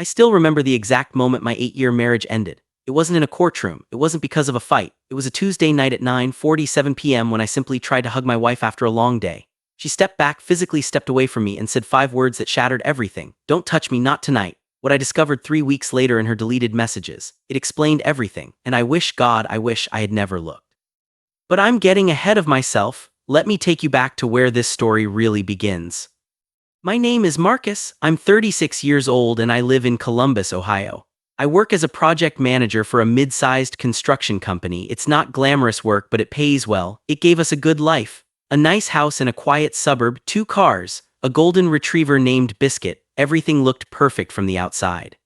I still remember the exact moment my 8-year marriage ended. It wasn't in a courtroom. It wasn't because of a fight. It was a Tuesday night at 9:47 p.m. when I simply tried to hug my wife after a long day. She stepped back, physically stepped away from me, and said 5 words that shattered everything. "Don't touch me, not tonight." What I discovered 3 weeks later in her deleted messages. It explained everything, and I wish I had never looked. But I'm getting ahead of myself. Let me take you back to where this story really begins. My name is Marcus. I'm 36 years old and I live in Columbus, Ohio. I work as a project manager for a mid-sized construction company. It's not glamorous work, but it pays well. It gave us a good life. A nice house in a quiet suburb, 2 cars, a golden retriever named Biscuit. Everything looked perfect from the outside.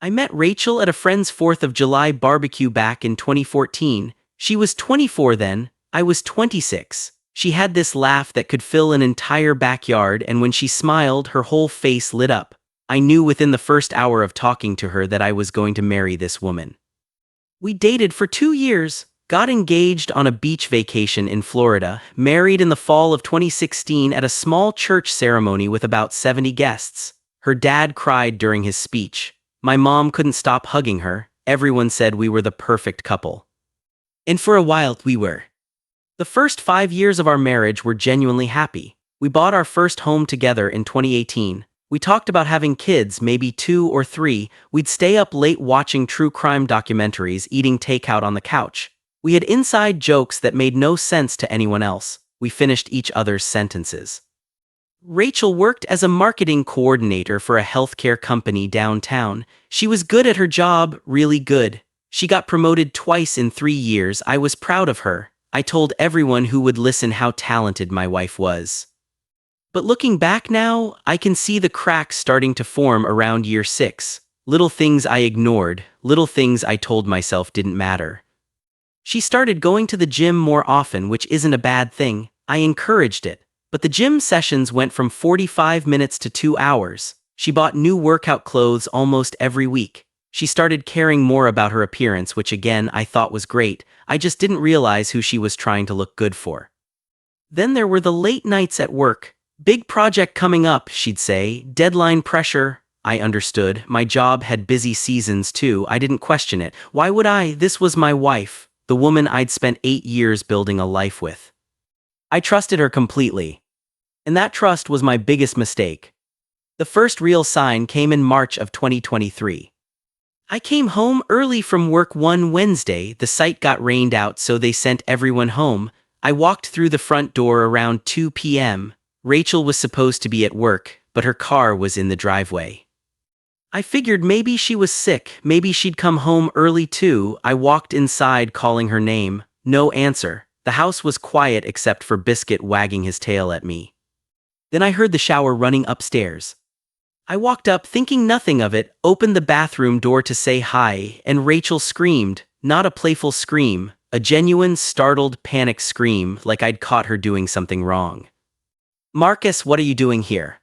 I met Rachel at a friend's 4th of July barbecue back in 2014. She was 24 then, I was 26. She had this laugh that could fill an entire backyard, and when she smiled, her whole face lit up. I knew within the first hour of talking to her that I was going to marry this woman. We dated for 2 years, got engaged on a beach vacation in Florida, married in the fall of 2016 at a small church ceremony with about 70 guests. Her dad cried during his speech. My mom couldn't stop hugging her. Everyone said we were the perfect couple. And for a while, we were. The first 5 years of our marriage were genuinely happy. We bought our first home together in 2018. We talked about having kids, maybe 2 or 3. We'd stay up late watching true crime documentaries, eating takeout on the couch. We had inside jokes that made no sense to anyone else. We finished each other's sentences. Rachel worked as a marketing coordinator for a healthcare company downtown. She was good at her job, really good. She got promoted twice in 3 years. I was proud of her. I told everyone who would listen how talented my wife was. But looking back now, I can see the cracks starting to form around year 6. Little things I ignored, little things I told myself didn't matter. She started going to the gym more often, which isn't a bad thing. I encouraged it. But the gym sessions went from 45 minutes to 2 hours. She bought new workout clothes almost every week. She started caring more about her appearance, which again I thought was great. I just didn't realize who she was trying to look good for. Then there were the late nights at work. "Big project coming up," she'd say. "Deadline pressure." I understood. My job had busy seasons too. I didn't question it. Why would I? This was my wife, the woman I'd spent 8 years building a life with. I trusted her completely. And that trust was my biggest mistake. The first real sign came in March of 2023. I came home early from work one Wednesday. The site got rained out, so they sent everyone home. I walked through the front door around 2 p.m. Rachel was supposed to be at work, but her car was in the driveway. I figured maybe she was sick, maybe she'd come home early too. I walked inside calling her name. No answer. The house was quiet except for Biscuit wagging his tail at me. Then I heard the shower running upstairs. I walked up thinking nothing of it, opened the bathroom door to say hi, and Rachel screamed. Not a playful scream, a genuine, startled, panicked scream, like I'd caught her doing something wrong. "Marcus, what are you doing here?"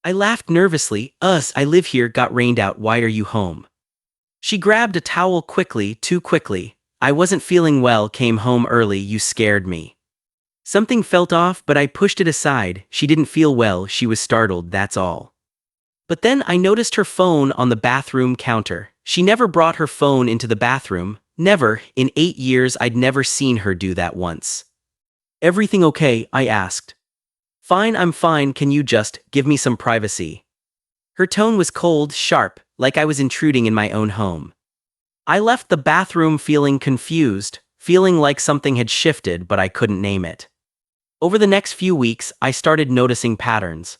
I laughed nervously. I live here, got rained out, why are you home?" She grabbed a towel quickly, too quickly. "I wasn't feeling well, came home early, you scared me." Something felt off, but I pushed it aside. She didn't feel well, she was startled, that's all. But then I noticed her phone on the bathroom counter. She never brought her phone into the bathroom. Never. In 8 years, I'd never seen her do that once. "Everything okay?" I asked. "Fine, I'm fine, can you just give me some privacy?" Her tone was cold, sharp, like I was intruding in my own home. I left the bathroom feeling confused, feeling like something had shifted, but I couldn't name it. Over the next few weeks, I started noticing patterns.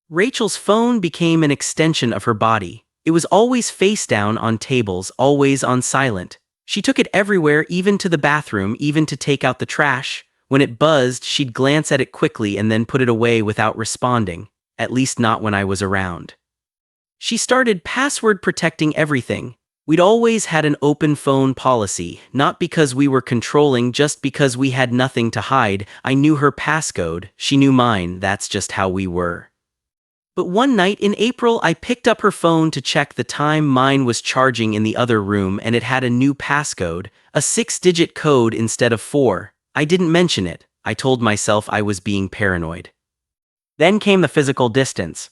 Rachel's phone became an extension of her body. It was always face down on tables, always on silent. She took it everywhere, even to the bathroom, even to take out the trash. When it buzzed, she'd glance at it quickly and then put it away without responding, at least not when I was around. She started password protecting everything. We'd always had an open phone policy, not because we were controlling, just because we had nothing to hide. I knew her passcode, she knew mine, that's just how we were. But one night in April, I picked up her phone to check the time. Mine was charging in the other room and it had a new passcode, a 6-digit code instead of 4. I didn't mention it. I told myself I was being paranoid. Then came the physical distance.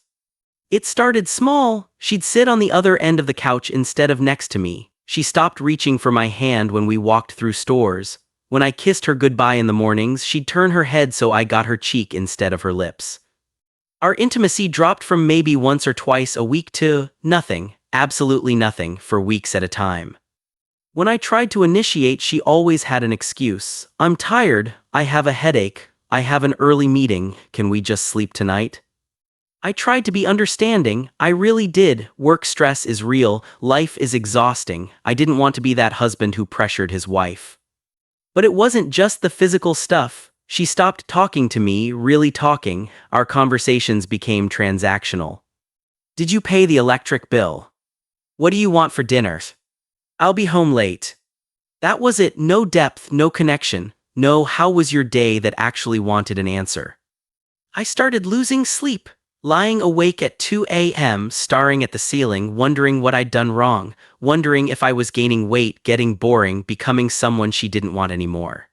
It started small. She'd sit on the other end of the couch instead of next to me. She stopped reaching for my hand when we walked through stores. When I kissed her goodbye in the mornings, she'd turn her head so I got her cheek instead of her lips. Our intimacy dropped from maybe once or twice a week to nothing, absolutely nothing, for weeks at a time. When I tried to initiate, she always had an excuse. I'm tired, I have a headache, I have an early meeting, can we just sleep tonight? I tried to be understanding, I really did. Work stress is real, life is exhausting. I didn't want to be that husband who pressured his wife. But it wasn't just the physical stuff. She stopped talking to me, really talking. Our conversations became transactional. Did you pay the electric bill? What do you want for dinner? I'll be home late. That was it, no depth, no connection, no how was your day that actually wanted an answer. I started losing sleep. Lying awake at 2 a.m., staring at the ceiling, wondering what I'd done wrong, wondering if I was gaining weight, getting boring, becoming someone she didn't want anymore.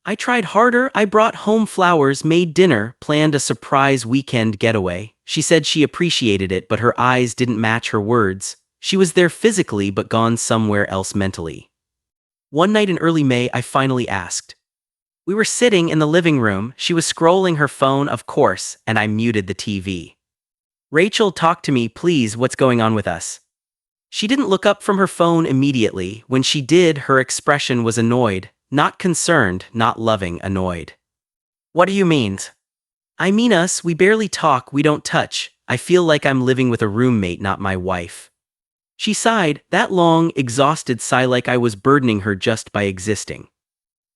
I tried harder. I brought home flowers, made dinner, planned a surprise weekend getaway. She said she appreciated it, but her eyes didn't match her words. She was there physically, but gone somewhere else mentally. One night in early May, I finally asked. We were sitting in the living room, she was scrolling her phone, of course, and I muted the TV. Rachel, talk to me, please, what's going on with us? She didn't look up from her phone immediately. When she did, her expression was annoyed, not concerned, not loving, annoyed. What do you mean? I mean us, we barely talk, we don't touch. I feel like I'm living with a roommate, not my wife. She sighed, that long, exhausted sigh like I was burdening her just by existing.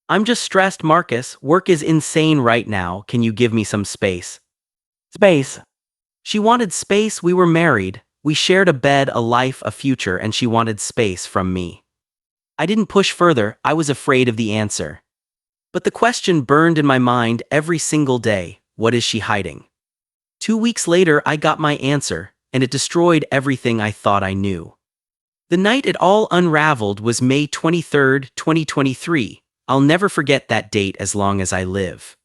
I'm just stressed, Marcus. Work is insane right now. Can you give me some space? Space. She wanted space. We were married. We shared a bed, a life, a future, and she wanted space from me. I didn't push further. I was afraid of the answer. But the question burned in my mind every single day. What is she hiding? 2 weeks later, I got my answer, and it destroyed everything I thought I knew. The night it all unraveled was May 23, 2023. I'll never forget that date as long as I live.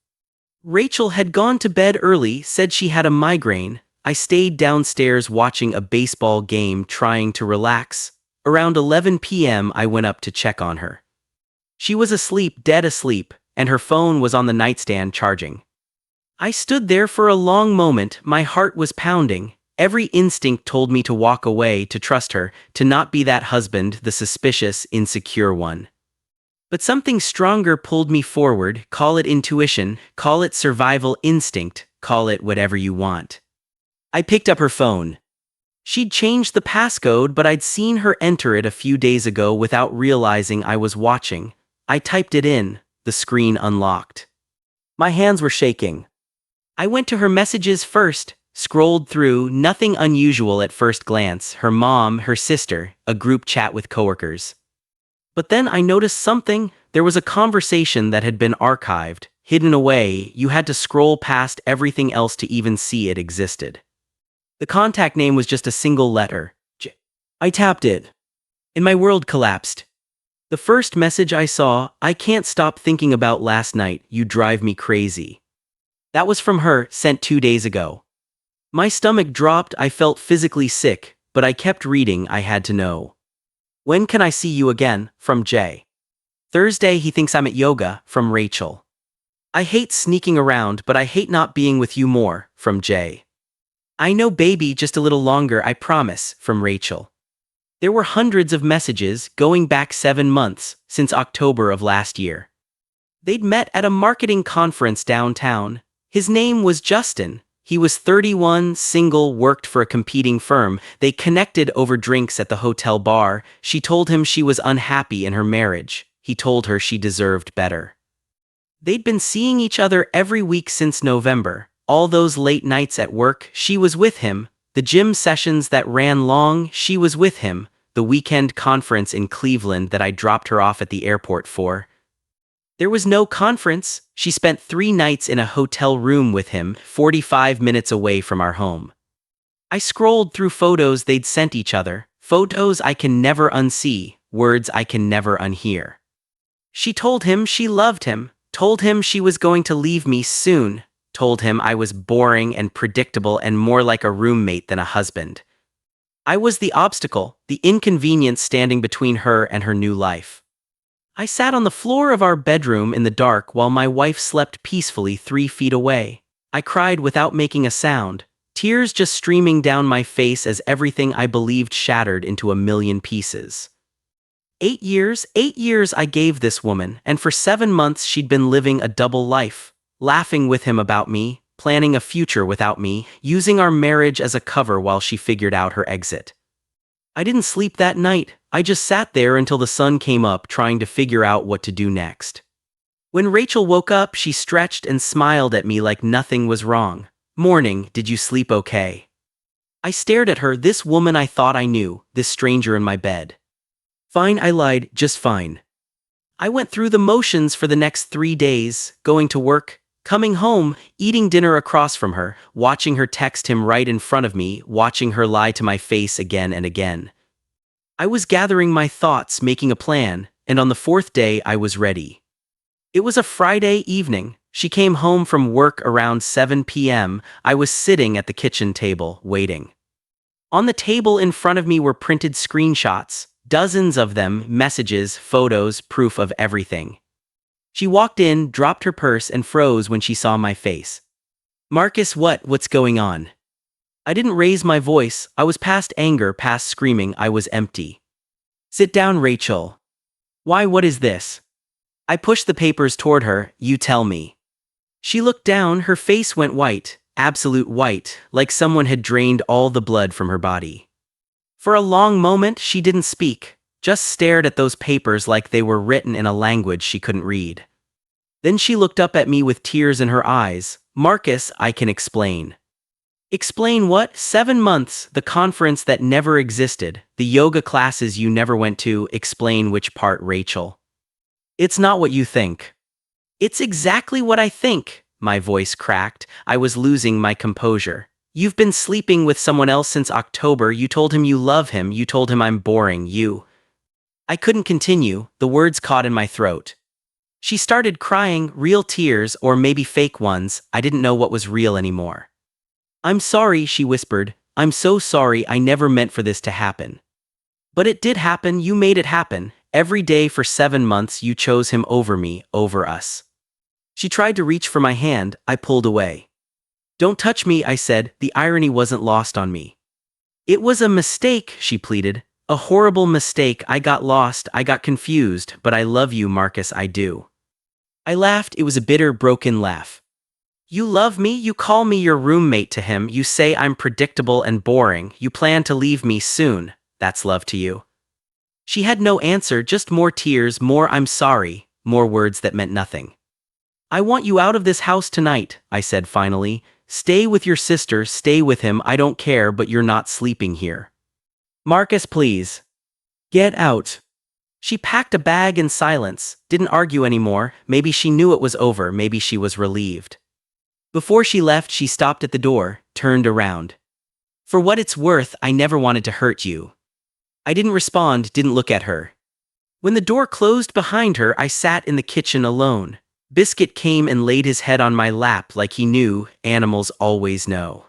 Rachel had gone to bed early, said she had a migraine. I stayed downstairs watching a baseball game, trying to relax. Around 11 p.m. I went up to check on her. She was asleep, dead asleep, and her phone was on the nightstand charging. I stood there for a long moment, my heart was pounding. Every instinct told me to walk away, to trust her, to not be that husband, the suspicious, insecure one. But something stronger pulled me forward. Call it intuition, call it survival instinct, call it whatever you want. I picked up her phone. She'd changed the passcode, but I'd seen her enter it a few days ago without realizing I was watching. I typed it in, the screen unlocked. My hands were shaking. I went to her messages first, scrolled through, nothing unusual at first glance, her mom, her sister, a group chat with coworkers. But then I noticed something. There was a conversation that had been archived, hidden away. You had to scroll past everything else to even see it existed. The contact name was just a single letter, J. I tapped it, and my world collapsed. The first message I saw, I can't stop thinking about last night, you drive me crazy. That was from her, sent 2 days ago. My stomach dropped, I felt physically sick, but I kept reading. I had to know. When can I see you again? From Jay. Thursday, he thinks I'm at yoga. From Rachel. I hate sneaking around, but I hate not being with you more. From Jay. I know, baby, just a little longer, I promise. From Rachel. There were hundreds of messages, going back 7 months, since October of last year. They'd met at a marketing conference downtown. His name was Justin. He was 31, single, worked for a competing firm. They connected over drinks at the hotel bar. She told him she was unhappy in her marriage. He told her she deserved better. They'd been seeing each other every week since November. All those late nights at work, she was with him. The gym sessions that ran long, she was with him. The weekend conference in Cleveland that I dropped her off at the airport for. There was no conference. She spent 3 nights in a hotel room with him, 45 minutes away from our home. I scrolled through photos they'd sent each other, photos I can never unsee, words I can never unhear. She told him she loved him, told him she was going to leave me soon, told him I was boring and predictable and more like a roommate than a husband. I was the obstacle, the inconvenience standing between her and her new life. I sat on the floor of our bedroom in the dark while my wife slept peacefully 3 feet away. I cried without making a sound, tears just streaming down my face as everything I believed shattered into a million pieces. 8 years I gave this woman, and for 7 months she'd been living a double life, laughing with him about me, planning a future without me, using our marriage as a cover while she figured out her exit. I didn't sleep that night, I just sat there until the sun came up trying to figure out what to do next. When Rachel woke up, she stretched and smiled at me like nothing was wrong. "Morning, did you sleep okay?" I stared at her, this woman I thought I knew, this stranger in my bed. "Fine," I lied, "just fine." I went through the motions for the next 3 days, going to work, coming home, eating dinner across from her, watching her text him right in front of me, watching her lie to my face again and again. I was gathering my thoughts, making a plan, and on the 4th day I was ready. It was a Friday evening. She came home from work around 7 p.m. I was sitting at the kitchen table, waiting. On the table in front of me were printed screenshots, dozens of them, messages, photos, proof of everything. She walked in, dropped her purse, and froze when she saw my face. "Marcus, what's going on?" I didn't raise my voice. I was past anger, past screaming. I was empty. "Sit down, Rachel." "Why, what is this?" I pushed the papers toward her. "You tell me." She looked down, her face went white, absolute white, like someone had drained all the blood from her body. For a long moment, she didn't speak, just stared at those papers like they were written in a language she couldn't read. Then she looked up at me with tears in her eyes. "Marcus, I can explain." "Explain what?" "7 months, the conference that never existed, the yoga classes you never went to." "Explain which part, Rachel?" "It's not what you think." "It's exactly what I think." My voice cracked. I was losing my composure. "You've been sleeping with someone else since October. You told him you love him. You told him I'm boring. You..." I couldn't continue. The words caught in my throat. She started crying, real tears, or maybe fake ones. I didn't know what was real anymore. "I'm sorry," she whispered. "I'm so sorry. I never meant for this to happen." "But it did happen. You made it happen. Every day for 7 months you chose him over me, over us." She tried to reach for my hand. I pulled away. "Don't touch me," I said. The irony wasn't lost on me. "It was a mistake," she pleaded. "A horrible mistake. I got lost, I got confused, but I love you, Marcus, I do." I laughed. It was a bitter, broken laugh. "You love me? You call me your roommate to him. You say I'm predictable and boring. You plan to leave me soon. That's love to you?" She had no answer, just more tears, more "I'm sorry," more words that meant nothing. "I want you out of this house tonight," I said finally. "Stay with your sister, stay with him, I don't care, but you're not sleeping here." "Marcus, please. Get out." She packed a bag in silence, didn't argue anymore. Maybe she knew it was over, maybe she was relieved. Before she left, she stopped at the door, turned around. "For what it's worth, I never wanted to hurt you." I didn't respond, didn't look at her. When the door closed behind her, I sat in the kitchen alone. Biscuit came and laid his head on my lap like he knew. Animals always know.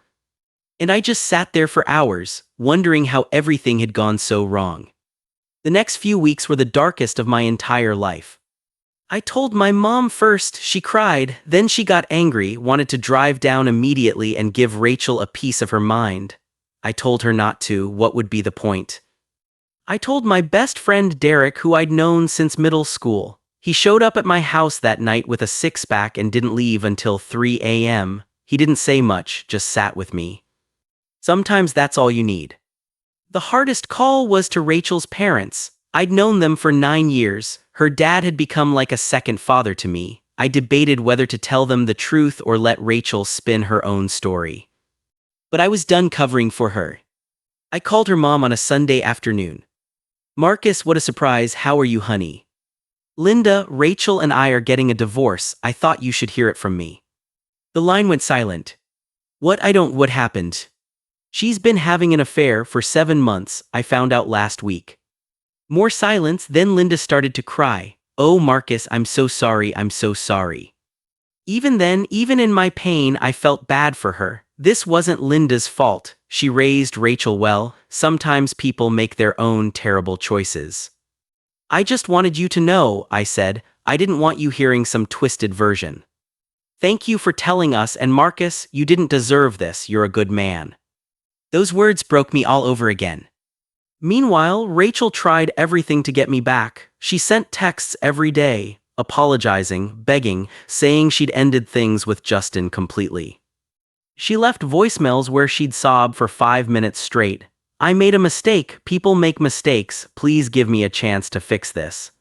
And I just sat there for hours, wondering how everything had gone so wrong. The next few weeks were the darkest of my entire life. I told my mom first. She cried, then she got angry, wanted to drive down immediately and give Rachel a piece of her mind. I told her not to. What would be the point? I told my best friend Derek, who I'd known since middle school. He showed up at my house that night with a six-pack and didn't leave until 3 a.m. He didn't say much, just sat with me. Sometimes that's all you need. The hardest call was to Rachel's parents. I'd known them for 9 years. Her dad had become like a second father to me. I debated whether to tell them the truth or let Rachel spin her own story. But I was done covering for her. I called her mom on a Sunday afternoon. "Marcus, what a surprise. How are you, honey?" "Linda, Rachel and I are getting a divorce. I thought you should hear it from me." The line went silent. What happened?" "She's been having an affair for 7 months, I found out last week." More silence, then Linda started to cry. "Oh, Marcus, I'm so sorry, I'm so sorry." Even then, even in my pain, I felt bad for her. This wasn't Linda's fault. She raised Rachel well. Sometimes people make their own terrible choices. I just wanted you to know, I said. I didn't want you hearing some twisted version. Thank you for telling us, and Marcus, you didn't deserve this. You're a good man. Those words broke me all over again. Meanwhile, Rachel tried everything to get me back. She sent texts every day, apologizing, begging, saying she'd ended things with Justin completely. She left voicemails where she'd sob for 5 minutes straight. I made a mistake. People make mistakes. Please give me a chance to fix this.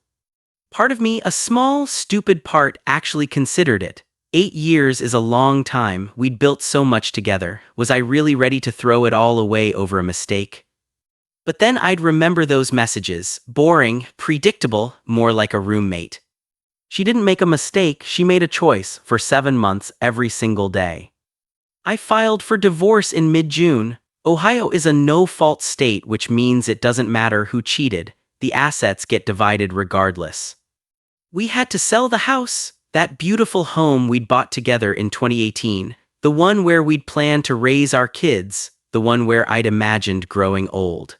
Part of me, a small, stupid part, actually considered it. 8 years is a long time. We'd built so much together. Was I really ready to throw it all away over a mistake? But then I'd remember those messages. Boring, predictable, more like a roommate. She didn't make a mistake. She made a choice for 7 months every single day. I filed for divorce in mid-June. Ohio is a no-fault state, which means it doesn't matter who cheated. The assets get divided regardless. We had to sell the house, that beautiful home we'd bought together in 2018, the one where we'd planned to raise our kids, the one where I'd imagined growing old.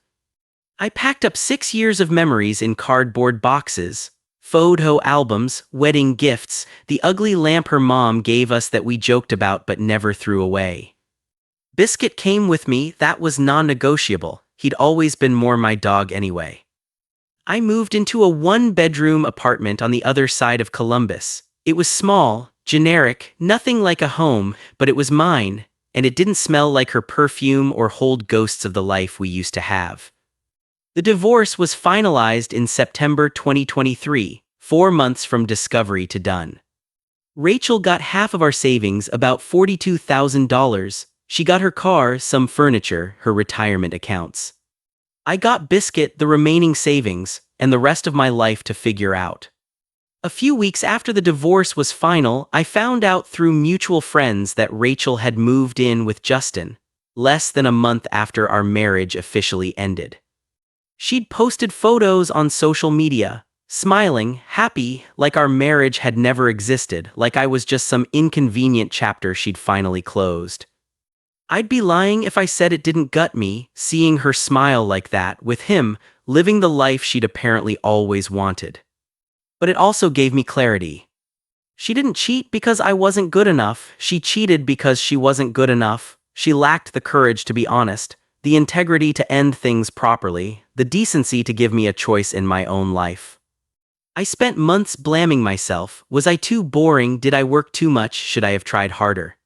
I packed up 6 years of memories in cardboard boxes. Photo albums, wedding gifts, the ugly lamp her mom gave us that we joked about but never threw away. Biscuit came with me. That was non-negotiable. He'd always been more my dog anyway. I moved into a 1-bedroom apartment on the other side of Columbus. It was small, generic, nothing like a home, but it was mine, and it didn't smell like her perfume or hold ghosts of the life we used to have. The divorce was finalized in September 2023, 4 months from discovery to done. Rachel got half of our savings, about $42,000. She got her car, some furniture, her retirement accounts. I got Biscuit the remaining savings, and the rest of my life to figure out. A few weeks after the divorce was final, I found out through mutual friends that Rachel had moved in with Justin, less than a month after our marriage officially ended. She'd posted photos on social media, smiling, happy, like our marriage had never existed, like I was just some inconvenient chapter she'd finally closed. I'd be lying if I said it didn't gut me, seeing her smile like that, with him, living the life she'd apparently always wanted. But it also gave me clarity. She didn't cheat because I wasn't good enough. She cheated because she wasn't good enough. She lacked the courage to be honest, the integrity to end things properly, the decency to give me a choice in my own life. I spent months blaming myself. Was I too boring? Did I work too much? Should I have tried harder?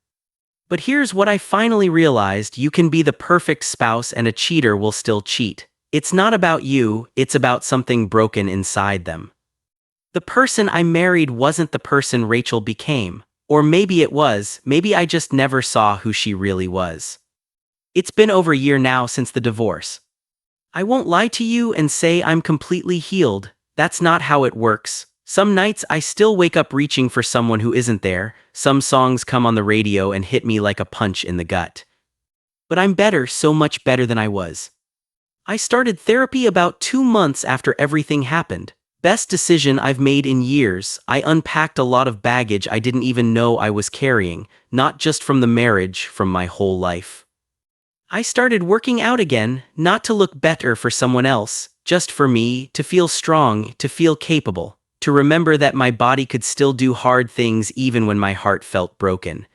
But here's what I finally realized: you can be the perfect spouse and a cheater will still cheat. It's not about you, it's about something broken inside them. The person I married wasn't the person Rachel became. Or maybe it was, maybe I just never saw who she really was. It's been over a year now since the divorce. I won't lie to you and say I'm completely healed. That's not how it works. Some nights I still wake up reaching for someone who isn't there. Some songs come on the radio and hit me like a punch in the gut. But I'm better, so much better than I was. I started therapy about 2 months after everything happened. Best decision I've made in years. I unpacked a lot of baggage I didn't even know I was carrying, not just from the marriage, from my whole life. I started working out again, not to look better for someone else, just for me, to feel strong, to feel capable, to remember that my body could still do hard things even when my heart felt broken.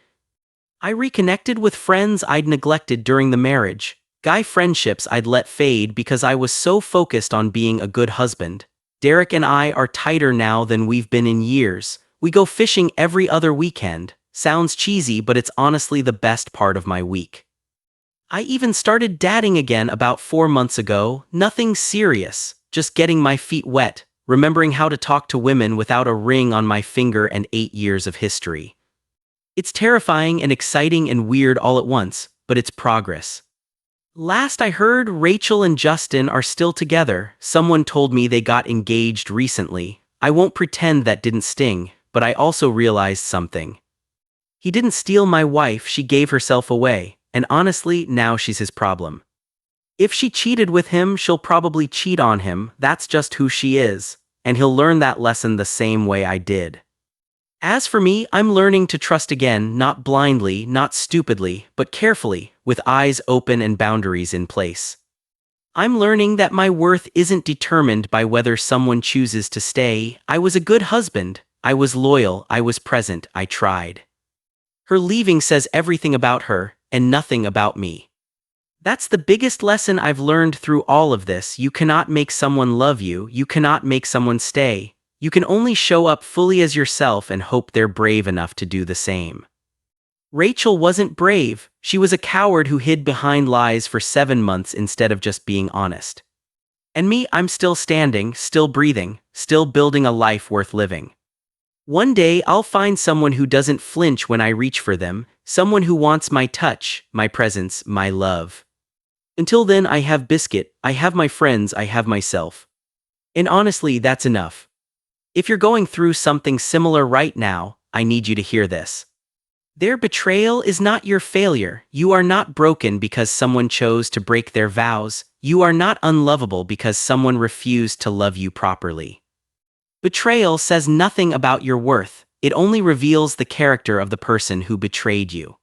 I reconnected with friends I'd neglected during the marriage, guy friendships I'd let fade because I was so focused on being a good husband. Derek and I are tighter now than we've been in years. We go fishing every other weekend. Sounds cheesy, but it's honestly the best part of my week. I even started dating again about 4 months ago. Nothing serious, just getting my feet wet, remembering how to talk to women without a ring on my finger and 8 years of history. It's terrifying and exciting and weird all at once, but it's progress. Last I heard, Rachel and Justin are still together. Someone told me they got engaged recently. I won't pretend that didn't sting, but I also realized something. He didn't steal my wife, she gave herself away. And honestly, now she's his problem. If she cheated with him, she'll probably cheat on him. That's just who she is. And he'll learn that lesson the same way I did. As for me, I'm learning to trust again, not blindly, not stupidly, but carefully, with eyes open and boundaries in place. I'm learning that my worth isn't determined by whether someone chooses to stay. I was a good husband. I was loyal. I was present. I tried. Her leaving says everything about her, and nothing about me. That's the biggest lesson I've learned through all of this. You cannot make someone love you. You cannot make someone stay. You can only show up fully as yourself and hope they're brave enough to do the same. Rachel wasn't brave. She was a coward who hid behind lies for 7 months instead of just being honest. And me, I'm still standing, still breathing, still building a life worth living. One day I'll find someone who doesn't flinch when I reach for them, someone who wants my touch, my presence, my love. Until then, I have Biscuit, I have my friends, I have myself. And honestly, that's enough. If you're going through something similar right now, I need you to hear this. Their betrayal is not your failure. You are not broken because someone chose to break their vows. You are not unlovable because someone refused to love you properly. Betrayal says nothing about your worth. It only reveals the character of the person who betrayed you.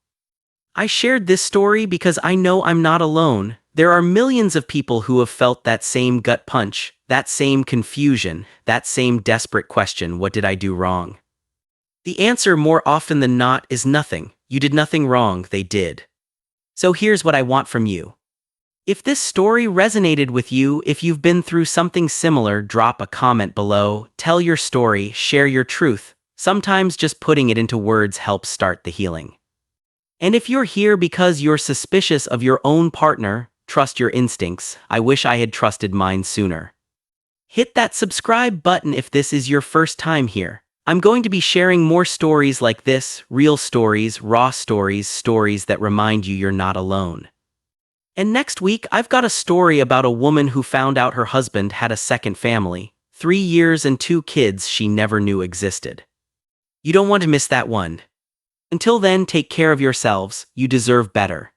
I shared this story because I know I'm not alone. There are millions of people who have felt that same gut punch, that same confusion, that same desperate question, what did I do wrong? The answer more often than not is nothing. You did nothing wrong, they did. So here's what I want from you. If this story resonated with you, if you've been through something similar, drop a comment below, tell your story, share your truth. Sometimes just putting it into words helps start the healing. And if you're here because you're suspicious of your own partner, trust your instincts. I wish I had trusted mine sooner. Hit that subscribe button if this is your first time here. I'm going to be sharing more stories like this, real stories, raw stories, stories that remind you you're not alone. And next week, I've got a story about a woman who found out her husband had a second family, 3 years and 2 kids she never knew existed. You don't want to miss that one. Until then, take care of yourselves. You deserve better.